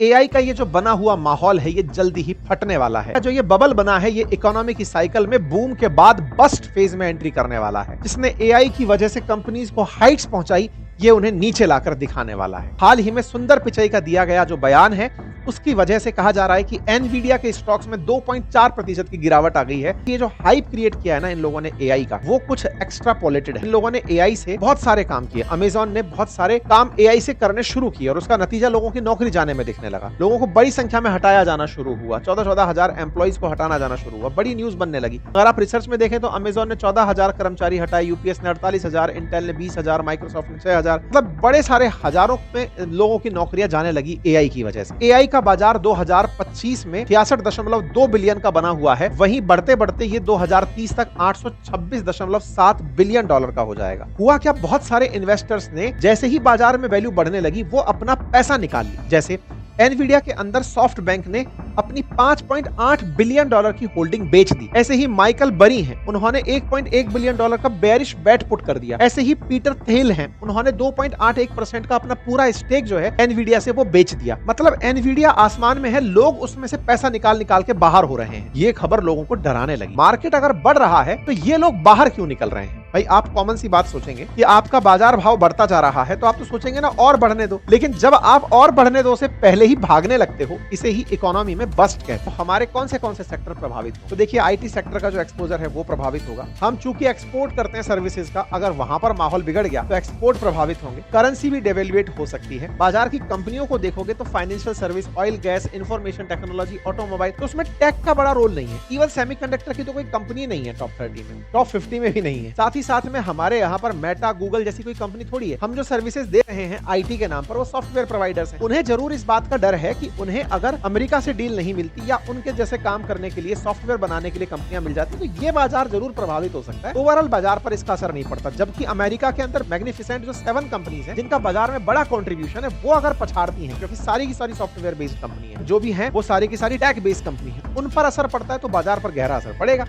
AI का ये जो बना हुआ माहौल है ये जल्दी ही फटने वाला है। जो ये बबल बना है ये इकोनॉमी की साइकिल में बूम के बाद बस्ट फेज में एंट्री करने वाला है, जिसने एआई की वजह से कंपनीज को हाइट्स पहुंचाई, ये उन्हें नीचे लाकर दिखाने वाला है। हाल ही में सुंदर पिचाई का दिया गया जो बयान है उसकी वजह से कहा जा रहा है कि एनवीडिया के स्टॉक्स में 2.4% की गिरावट आ गई है। ये जो हाइप क्रिएट किया है ना इन लोगों ने एआई का, वो कुछ एक्स्ट्रापोलेटेड है। इन लोगों ने एआई से बहुत सारे काम किए। अमेज़न ने बहुत सारे काम एआई से करने शुरू किए और उसका नतीजा लोगों की नौकरी जाने में दिखने लगा। लोगों को बड़ी संख्या में हटाया जाना शुरू हुआ। 14-14 हजार एम्प्लॉइज को हटाना जाना शुरू हुआ। बड़ी न्यूज बनने लगी। अगर आप रिसर्च में देखें तो अमेज़न ने 14,000 कर्मचारी हटाए, यूपीएस ने 48,000, इंटेल ने 20,000, माइक्रोसॉफ्ट ने 6,000, मतलब बड़े सारे हजारों में लोगों की नौकरियां जाने लगी एआई की वजह से। एआई का बाजार 2025 में 66.2 बिलियन का बना हुआ है। वहीं बढ़ते बढ़ते ये 2030 तक 826.7 बिलियन डॉलर का हो जाएगा। हुआ क्या, बहुत सारे इन्वेस्टर्स ने जैसे ही बाजार में वैल्यू बढ़ने लगी वो अपना पैसा निकाल लिया। जैसे एनवीडिया के अंदर सॉफ्ट बैंक ने अपनी 5.8 बिलियन डॉलर की होल्डिंग बेच दी। ऐसे ही माइकल बरी हैं, उन्होंने 1.1 बिलियन डॉलर का बेरिश बेट पुट कर दिया। ऐसे ही पीटर थिल हैं, उन्होंने 2.81% का अपना पूरा स्टेक जो है एनवीडिया से वो बेच दिया। मतलब एनवीडिया आसमान में है, लोग उसमें से पैसा निकाल निकाल के बाहर हो रहे हैं। ये खबर लोगों को डराने लगी। मार्केट अगर बढ़ रहा है तो ये लोग बाहर क्यों निकल रहे हैं? भाई आप कॉमन सी बात सोचेंगे कि आपका बाजार भाव बढ़ता जा रहा है तो आप तो सोचेंगे ना और बढ़ने दो, लेकिन जब आप और बढ़ने दो से पहले ही भागने लगते हो, इसे ही इकोनॉमी में बस्ट कहते हैं। तो हमारे कौन से सेक्टर प्रभावित हो? तो देखिए आईटी सेक्टर का जो एक्सपोजर है वो प्रभावित होगा। हम चूंकि एक्सपोर्ट करते हैं सर्विसेज का, अगर वहां पर माहौल बिगड़ गया तो एक्सपोर्ट प्रभावित होंगे। करेंसी भी डेवेल्युएट हो सकती है। बाजार की कंपनियों को देखोगे तो financial service, oil gas, information technology, automobile, तो उसमें टेक का बड़ा रोल नहीं है। इवन सेमीकंडक्टर की तो कोई कंपनी नहीं है टॉप 30 में, टॉप 50 में भी नहीं है। साथ ही साथ में हमारे यहाँ पर मेटा, गूगल जैसी कोई कंपनी थोड़ी है। हम जो सर्विसेज दे रहे हैं आईटी के नाम पर वो सॉफ्टवेयर प्रोवाइडर्स हैं। उन्हें जरूर इस बात का डर है कि उन्हें अगर अमेरिका से डील नहीं मिलती या उनके जैसे काम करने के लिए, सॉफ्टवेयर बनाने के लिए कंपनियां मिल जाती तो ये बाजार जरूर प्रभावित हो सकता है। ओवरऑल बाजार पर इसका असर नहीं पड़ता। जबकि अमेरिका के अंदर मैग्निफिसेंट जो 7 कंपनीज हैं जिनका बाजार में बड़ा कंट्रीब्यूशन है, वो अगर पछाड़ती हैं, क्योंकि सारी की सारी सॉफ्टवेयर बेस्ड कंपनी है, जो भी है वो सारी की सारी टेक बेस्ड कंपनी है, उन पर असर पड़ता है तो बाजार पर गहरा असर पड़ेगा।